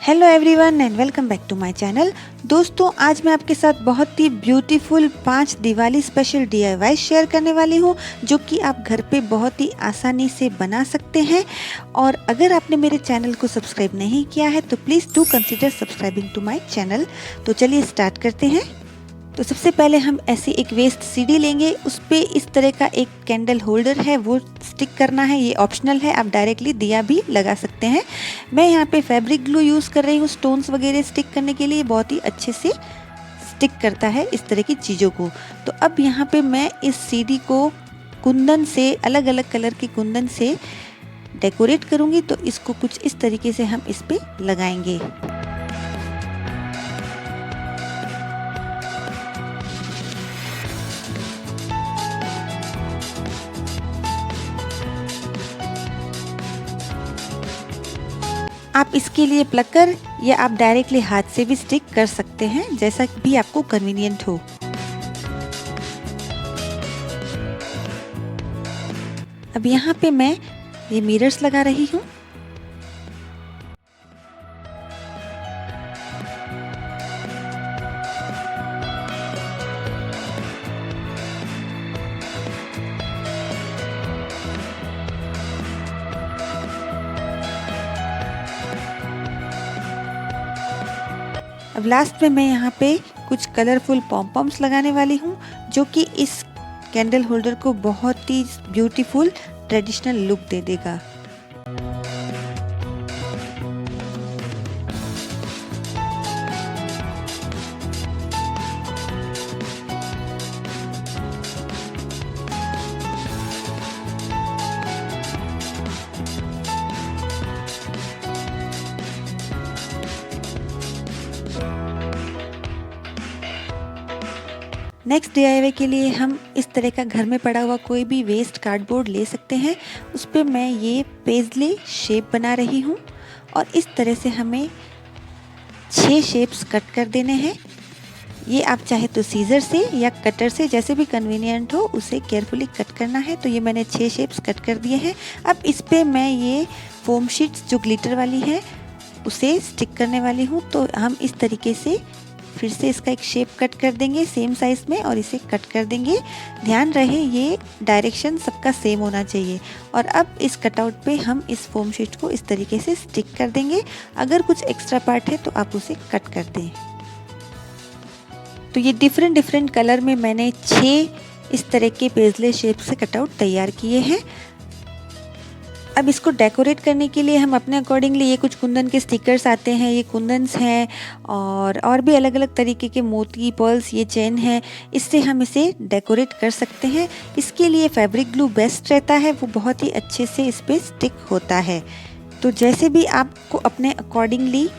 Hello everyone and welcome back to my channel. दोस्तों, आज मैं आपके साथ बहुत ही beautiful 5 Diwali special DIY share करने वाली हूँ, जो कि आप घर पे बहुत ही आसानी से बना सकते हैं। और अगर आपने मेरे चैनल को सब्सक्राइब नहीं किया है तो please do consider subscribing to my channel. तो चलिए स्टार्ट करते हैं। तो सबसे पहले हम ऐसी एक वेस्ट सीडी लेंगे, उस पर इस तरह का एक कैंडल होल्डर है वो स्टिक करना है। ये ऑप्शनल है, आप डायरेक्टली दिया भी लगा सकते हैं। मैं यहाँ पे फैब्रिक ग्लू यूज़ कर रही हूँ स्टोन्स वगैरह स्टिक करने के लिए, बहुत ही अच्छे से स्टिक करता है इस तरह की चीज़ों को। तो अब यहाँ पे मैं इस सीडी को कुंदन से, अलग अलग कलर के कुंदन से डेकोरेट करूँगी। तो इसको कुछ इस तरीके से हम इस पर लगाएंगे। आप इसके लिए प्लकर या आप डायरेक्टली हाथ से भी स्टिक कर सकते हैं, जैसा भी आपको कन्वीनियंट हो। अब यहाँ पे मैं ये मिरर्स लगा रही हूँ। अब लास्ट में मैं यहाँ पे कुछ कलरफुल पॉम्पम्स लगाने वाली हूँ, जो कि इस कैंडल होल्डर को बहुत ही ब्यूटीफुल ट्रेडिशनल लुक दे देगा। नेक्स्ट DIY के लिए हम इस तरह का घर में पड़ा हुआ कोई भी वेस्ट कार्डबोर्ड ले सकते हैं। उस पर मैं ये पेजली शेप बना रही हूँ और इस तरह से हमें 6 शेप्स कट कर देने हैं। ये आप चाहे तो सीजर से या कटर से, जैसे भी कन्वीनियंट हो उसे केयरफुली कट करना है। तो ये मैंने 6 शेप्स कट कर दिए हैं। अब इस पर मैं ये फोम शीट्स जो ग्लिटर वाली है उसे स्टिक करने वाली हूँ। तो हम इस तरीके से फिर से इसका एक शेप कट कर देंगे सेम साइज में और इसे कट कर देंगे। ध्यान रहे ये डायरेक्शन सबका सेम होना चाहिए। और अब इस कटआउट पे हम इस फोम शीट को इस तरीके से स्टिक कर देंगे। अगर कुछ एक्स्ट्रा पार्ट है तो आप उसे कट कर दें। तो ये डिफरेंट कलर में मैंने 6 इस तरह के पेजले शेप से कटआउट तैयार किए हैं। अब इसको डेकोरेट करने के लिए हम अपने अकॉर्डिंगली, ये कुछ कुंदन के स्टिकर्स आते हैं, ये कुंदन्स हैं और भी अलग अलग तरीके के मोती, पर्ल्स, ये चेन है, इससे हम इसे डेकोरेट कर सकते हैं। इसके लिए फैब्रिक ग्लू बेस्ट रहता है, वो बहुत ही अच्छे से इस पर स्टिक होता है। तो जैसे भी आपको अपने अकॉर्डिंगली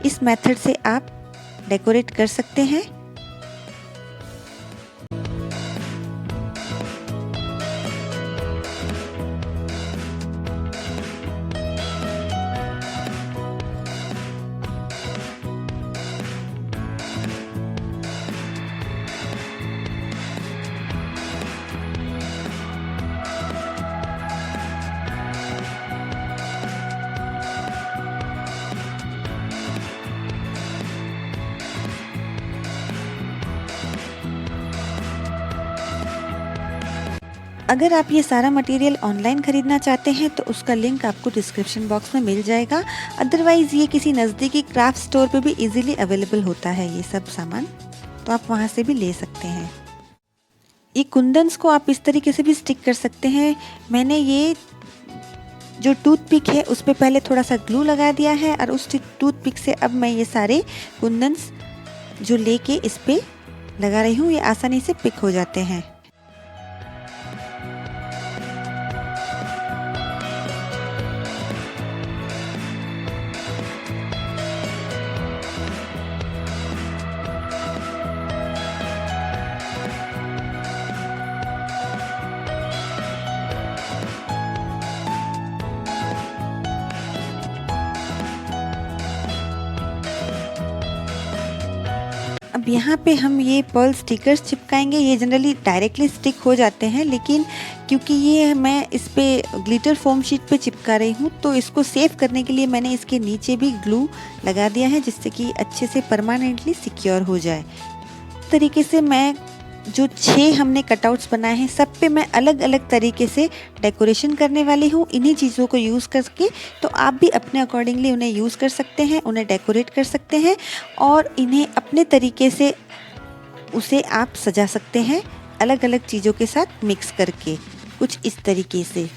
इस मेथड से आप डेकोरेट कर सकते हैं। अगर आप ये सारा मटेरियल ऑनलाइन ख़रीदना चाहते हैं तो उसका लिंक आपको डिस्क्रिप्शन बॉक्स में मिल जाएगा। अदरवाइज़ ये किसी नज़दीकी क्राफ्ट स्टोर पे भी इजीली अवेलेबल होता है ये सब सामान, तो आप वहाँ से भी ले सकते हैं। ये कुंदन्स को आप इस तरीके से भी स्टिक कर सकते हैं। मैंने ये जो टूथपिक है उस पर पहले थोड़ा सा ग्लू लगा दिया है और उस टूथपिक से अब मैं ये सारे कुंदन्स जो लेके इस पर लगा रही हूँ, ये आसानी से पिक हो जाते हैं। अब यहाँ पे हम ये पर्ल स्टिकर्स चिपकाएंगे। ये जनरली डायरेक्टली स्टिक हो जाते हैं, लेकिन क्योंकि ये मैं इस पे ग्लिटर फोम शीट पे चिपका रही हूँ तो इसको सेव करने के लिए मैंने इसके नीचे भी ग्लू लगा दिया है, जिससे कि अच्छे से परमानेंटली सिक्योर हो जाए। इस तरीके से मैं जो 6 हमने कटआउट्स बनाए हैं सब पे मैं अलग अलग तरीके से डेकोरेशन करने वाली हूँ इन्हीं चीज़ों को यूज़ करके। तो आप भी अपने अकॉर्डिंगली उन्हें यूज़ कर सकते हैं, उन्हें डेकोरेट कर सकते हैं और इन्हें अपने तरीके से उसे आप सजा सकते हैं अलग अलग चीज़ों के साथ मिक्स करके, कुछ इस तरीके से।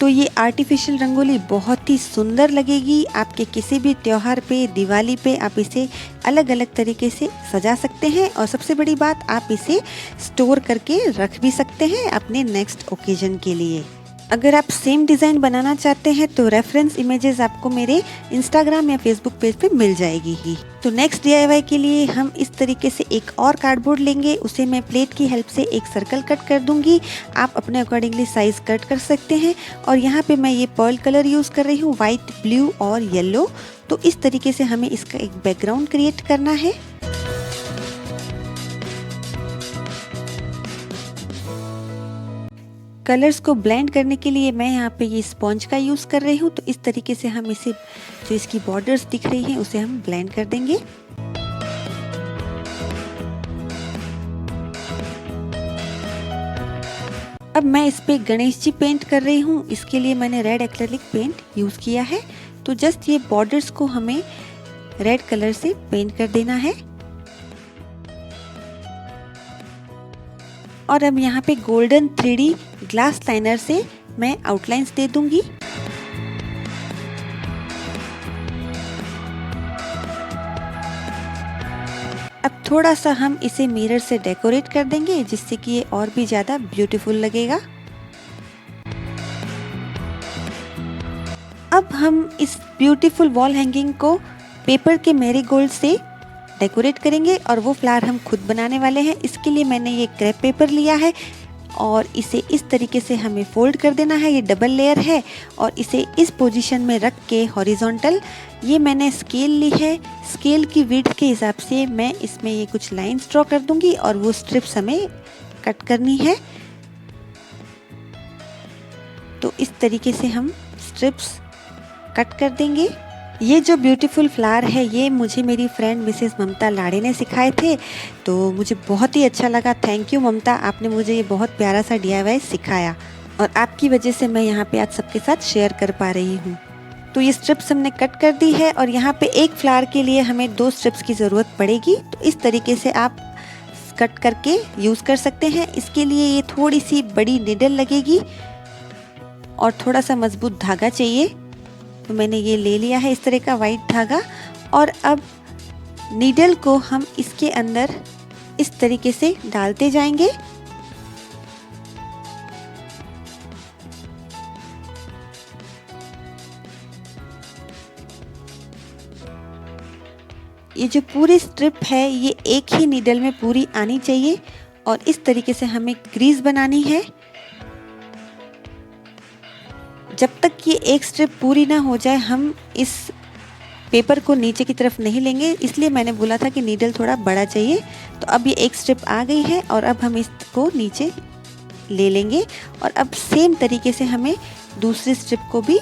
तो ये आर्टिफिशियल रंगोली बहुत ही सुंदर लगेगी। आपके किसी भी त्योहार पे, दिवाली पे आप इसे अलग अलग तरीके से सजा सकते हैं और सबसे बड़ी बात, आप इसे स्टोर करके रख भी सकते हैं अपने नेक्स्ट ओकेजन के लिए। अगर आप सेम डिज़ाइन बनाना चाहते हैं तो रेफरेंस इमेजेस आपको मेरे इंस्टाग्राम या फेसबुक पेज पे मिल जाएगी ही। तो नेक्स्ट DIY के लिए हम इस तरीके से एक और कार्डबोर्ड लेंगे, उसे मैं प्लेट की हेल्प से एक सर्कल कट कर दूंगी। आप अपने अकॉर्डिंगली साइज कट कर सकते हैं। और यहाँ पे मैं ये पर्ल कलर यूज़ कर रही हूँ, वाइट, ब्लू और येलो। तो इस तरीके से हमें इसका एक बैकग्राउंड क्रिएट करना है। कलर्स को ब्लेंड करने के लिए मैं यहाँ पे ये स्पॉन्ज का यूज़ कर रही हूँ। तो इस तरीके से हम इसे, जो इसकी बॉर्डर्स दिख रही हैं, उसे हम ब्लेंड कर देंगे। अब मैं इस पे गणेश जी पेंट कर रही हूँ। इसके लिए मैंने रेड एक्रेलिक पेंट यूज़ किया है। तो जस्ट ये बॉर्डर्स को हमें रेड कलर से पेंट कर देना है। और अब यहाँ पे गोल्डन 3D ग्लास लाइनर से मैं आउटलाइंस दे दूंगी। अब थोड़ा सा हम इसे मिरर से डेकोरेट कर देंगे, जिससे कि ये और भी ज़्यादा ब्यूटीफुल लगेगा। अब हम इस ब्यूटीफुल वॉल हैंगिंग को पेपर के मैरीगोल्ड से डेकोरेट करेंगे और वो फ्लावर हम खुद बनाने वाले हैं। इसके लिए मैंने ये क्रेप पेपर लिया है और इसे इस तरीके से हमें फोल्ड कर देना है। ये डबल लेयर है और इसे इस पोजीशन में रख के हॉरिजॉन्टल, ये मैंने स्केल ली है। स्केल की विड्थ के हिसाब से मैं इसमें ये कुछ लाइंस ड्रॉ कर दूंगी और वो स्ट्रिप्स हमें कट करनी है। तो इस तरीके से हम स्ट्रिप्स कट कर देंगे। ये जो ब्यूटीफुल फ्लावर है ये मुझे मेरी फ्रेंड मिसेस ममता लाड़े ने सिखाए थे, तो मुझे बहुत ही अच्छा लगा। थैंक यू ममता, आपने मुझे ये बहुत प्यारा सा DIY सिखाया और आपकी वजह से मैं यहाँ पे आज सबके साथ शेयर कर पा रही हूँ। तो ये स्ट्रिप्स हमने कट कर दी है और यहाँ पे एक फ्लावर के लिए हमें 2 स्ट्रिप्स की ज़रूरत पड़ेगी। तो इस तरीके से आप कट करके यूज़ कर सकते हैं। इसके लिए ये थोड़ी सी बड़ी निडल लगेगी और थोड़ा सा मजबूत धागा चाहिए। तो मैंने ये ले लिया है इस तरह का वाइट धागा। और अब नीडल को हम इसके अंदर इस तरीके से डालते जाएंगे। ये जो पूरी स्ट्रिप है ये एक ही नीडल में पूरी आनी चाहिए और इस तरीके से हमें ग्रीस बनानी है। जब तक ये एक स्ट्रिप पूरी ना हो जाए हम इस पेपर को नीचे की तरफ नहीं लेंगे, इसलिए मैंने बोला था कि नीडल थोड़ा बड़ा चाहिए। तो अब ये एक स्ट्रिप आ गई है और अब हम इसको नीचे ले लेंगे और अब सेम तरीके से हमें दूसरी स्ट्रिप को भी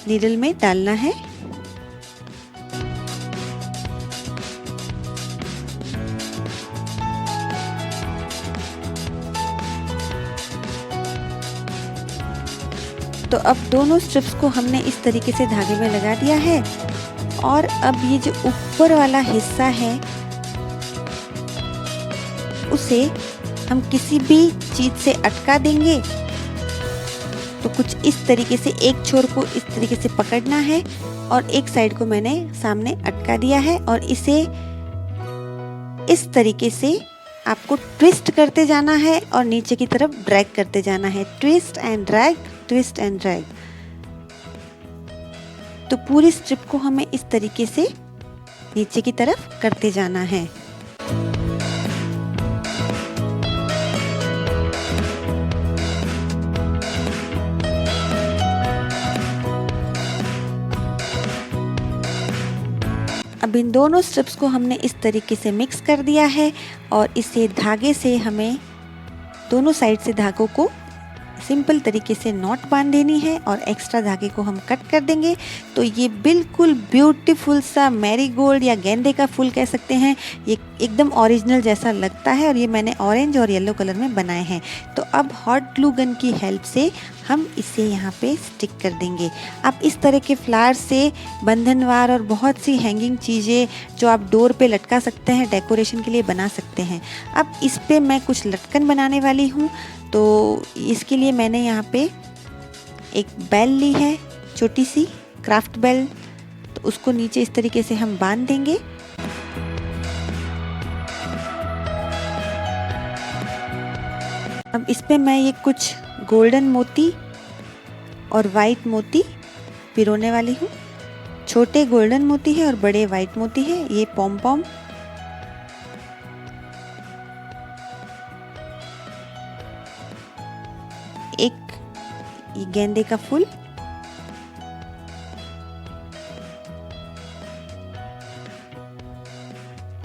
नीडल में डालना है। तो अब दोनों स्ट्रिप्स को हमने इस तरीके से धागे में लगा दिया है और अब ये जो ऊपर वाला हिस्सा है उसे हम किसी भी चीज़ से अटका देंगे। तो कुछ इस तरीके से एक छोर को इस तरीके से पकड़ना है और एक साइड को मैंने सामने अटका दिया है और इसे इस तरीके से आपको ट्विस्ट करते जाना है और नीचे की तरफ ड्रैग करते जाना है। Twist and drag, twist and drag. तो पूरी स्ट्रिप को हमें इस तरीके से नीचे की तरफ करते जाना है। अब इन दोनों स्ट्रिप्स को हमने इस तरीके से मिक्स कर दिया है और इसे धागे से हमें दोनों साइड से धागों को सिंपल तरीके से नॉट बांध देनी है और एक्स्ट्रा धागे को हम कट कर देंगे। तो ये बिल्कुल ब्यूटीफुल सा मैरीगोल्ड या गेंदे का फूल कह सकते हैं, ये एकदम ओरिजिनल जैसा लगता है और ये मैंने ऑरेंज और येलो कलर में बनाए हैं। तो अब हॉट ग्लू गन की हेल्प से हम इसे यहाँ पे स्टिक कर देंगे। आप इस तरह के फ्लावर से बंधनवार और बहुत सी हैंगिंग चीज़ें जो आप डोर पे लटका सकते हैं, डेकोरेशन के लिए बना सकते हैं। अब इस पे मैं कुछ लटकन बनाने वाली हूँ, तो इसके लिए मैंने यहाँ पे एक बेल ली है, छोटी सी क्राफ्ट बेल। तो उसको नीचे इस तरीके से हम बांध देंगे। अब इस पे मैं ये कुछ गोल्डन मोती और वाइट मोती पिरोने वाली हूँ। छोटे गोल्डन मोती है और बड़े वाइट मोती है। ये पॉम पॉम, एक ये गेंदे का फूल,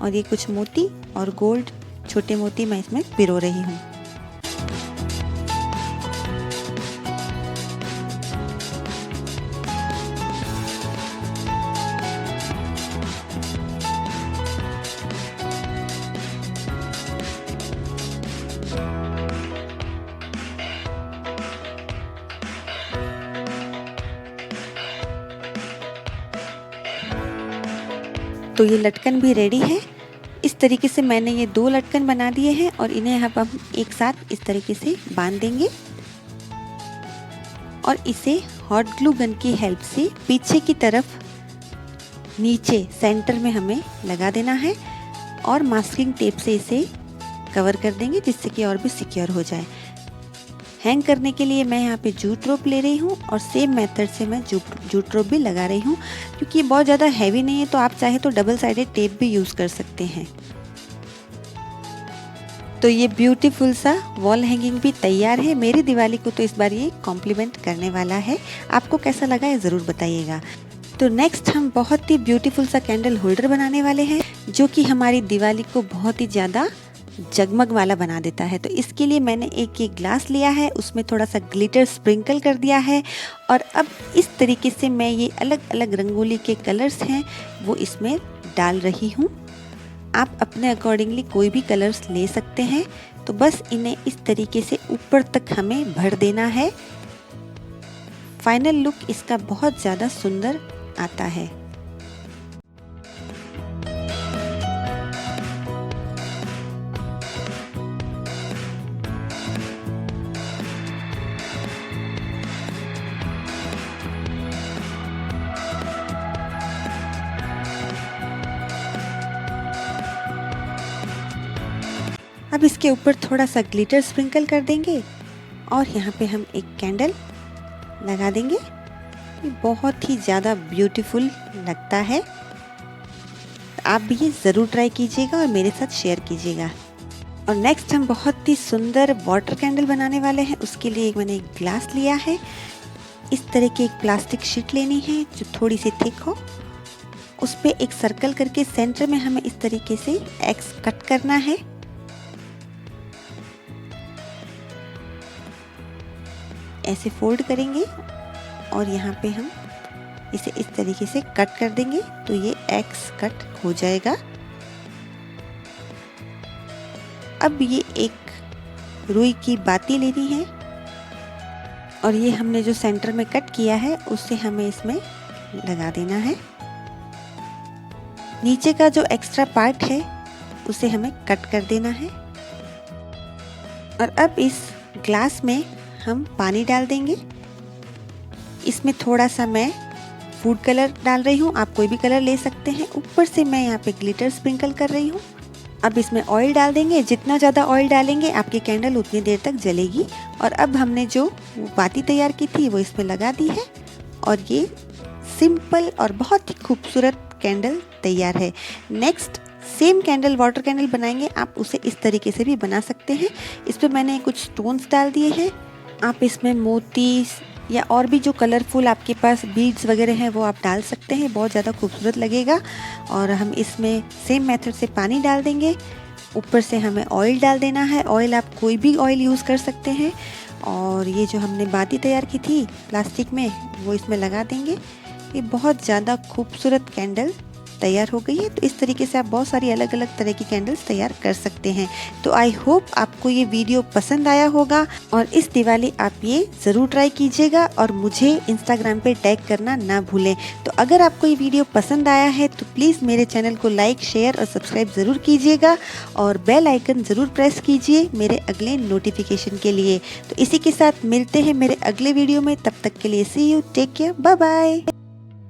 और ये कुछ मोती और गोल्ड छोटे मोती मैं इसमें पिरो रही हूँ। तो ये लटकन भी रेडी है। इस तरीके से मैंने ये 2 लटकन बना दिए हैं और इन्हें अब हम एक साथ इस तरीके से बांध देंगे और इसे हॉट ग्लू गन की हेल्प से पीछे की तरफ नीचे सेंटर में हमें लगा देना है और मास्किंग टेप से इसे कवर कर देंगे जिससे कि और भी सिक्योर हो जाए। हैंग करने के लिए मैं यहाँ पे जूट रोप ले रही हूँ और सेम मेथड से मैं जूट रोप भी लगा रही हूँ, क्योंकि ये बहुत ज़्यादा हैवी नहीं है, तो आप चाहे तो डबल साइडेड टेप भी यूज़ कर सकते हैं। तो ये ब्यूटीफुल सा वॉल हैंगिंग भी तैयार है। मेरी दिवाली को तो इस बार ये कॉम्प्लीमेंट करने वाला है। आपको कैसा लगा ये ज़रूर बताइएगा। तो नेक्स्ट हम बहुत ही ब्यूटीफुल सा कैंडल होल्डर बनाने वाले हैं, जो कि हमारी दिवाली को बहुत ही ज़्यादा जगमग वाला बना देता है। तो इसके लिए मैंने एक ग्लास लिया है, उसमें थोड़ा सा ग्लिटर स्प्रिंकल कर दिया है और अब इस तरीके से मैं ये अलग अलग रंगोली के कलर्स हैं वो इसमें डाल रही हूँ। आप अपने अकॉर्डिंगली कोई भी कलर्स ले सकते हैं। तो बस इन्हें इस तरीके से ऊपर तक हमें भर देना है। फाइनल लुक इसका बहुत ज़्यादा सुंदर आता है। अब इसके ऊपर थोड़ा सा ग्लिटर स्प्रिंकल कर देंगे और यहाँ पे हम एक कैंडल लगा देंगे। ये बहुत ही ज़्यादा ब्यूटीफुल लगता है। आप भी ये ज़रूर ट्राई कीजिएगा और मेरे साथ शेयर कीजिएगा। और नेक्स्ट हम बहुत ही सुंदर वाटर कैंडल बनाने वाले हैं। उसके लिए मैंने एक ग्लास लिया है। इस तरह की एक प्लास्टिक शीट लेनी है जो थोड़ी सी थिक हो। उस पर एक सर्कल करके सेंटर में हमें इस तरीके से एक्स कट करना है। ऐसे फोल्ड करेंगे और यहाँ पे हम इसे इस तरीके से कट कर देंगे तो ये एक्स कट हो जाएगा। अब ये एक रुई की बाती लेनी है और ये हमने जो सेंटर में कट किया है उससे हमें इसमें लगा देना है। नीचे का जो एक्स्ट्रा पार्ट है उसे हमें कट कर देना है। और अब इस ग्लास में हम पानी डाल देंगे। इसमें थोड़ा सा मैं फूड कलर डाल रही हूँ, आप कोई भी कलर ले सकते हैं। ऊपर से मैं यहाँ पे ग्लिटर स्प्रिंकल कर रही हूँ। अब इसमें ऑयल डाल देंगे। जितना ज़्यादा ऑयल डालेंगे आपकी कैंडल उतनी देर तक जलेगी। और अब हमने जो बाती तैयार की थी वो इसमें लगा दी है और ये सिंपल और बहुत ही खूबसूरत कैंडल तैयार है। Next same candle water candle बनाएंगे, आप उसे इस तरीके से भी बना सकते हैं। इस पर मैंने कुछ स्टोन्स डाल दिए हैं। आप इसमें मोती या और भी जो कलरफुल आपके पास बीड्स वगैरह हैं वो आप डाल सकते हैं, बहुत ज़्यादा खूबसूरत लगेगा। और हम इसमें सेम मेथड से पानी डाल देंगे। ऊपर से हमें ऑयल डाल देना है। ऑयल आप कोई भी ऑयल यूज़ कर सकते हैं। और ये जो हमने बाती तैयार की थी प्लास्टिक में वो इसमें लगा देंगे। ये बहुत ज़्यादा खूबसूरत कैंडल तैयार हो गई है। तो इस तरीके से आप बहुत सारी अलग अलग तरह की कैंडल्स तैयार कर सकते हैं। तो आई होप आपको ये वीडियो पसंद आया होगा और इस दिवाली आप ये ज़रूर ट्राई कीजिएगा और मुझे इंस्टाग्राम पे टैग करना ना भूलें। तो अगर आपको ये वीडियो पसंद आया है तो प्लीज़ मेरे चैनल को लाइक, शेयर और सब्सक्राइब ज़रूर कीजिएगा और बेल आइकन ज़रूर प्रेस कीजिए मेरे अगले नोटिफिकेशन के लिए। तो इसी के साथ मिलते हैं मेरे अगले वीडियो में। तब तक के लिए see you, take care, bye bye.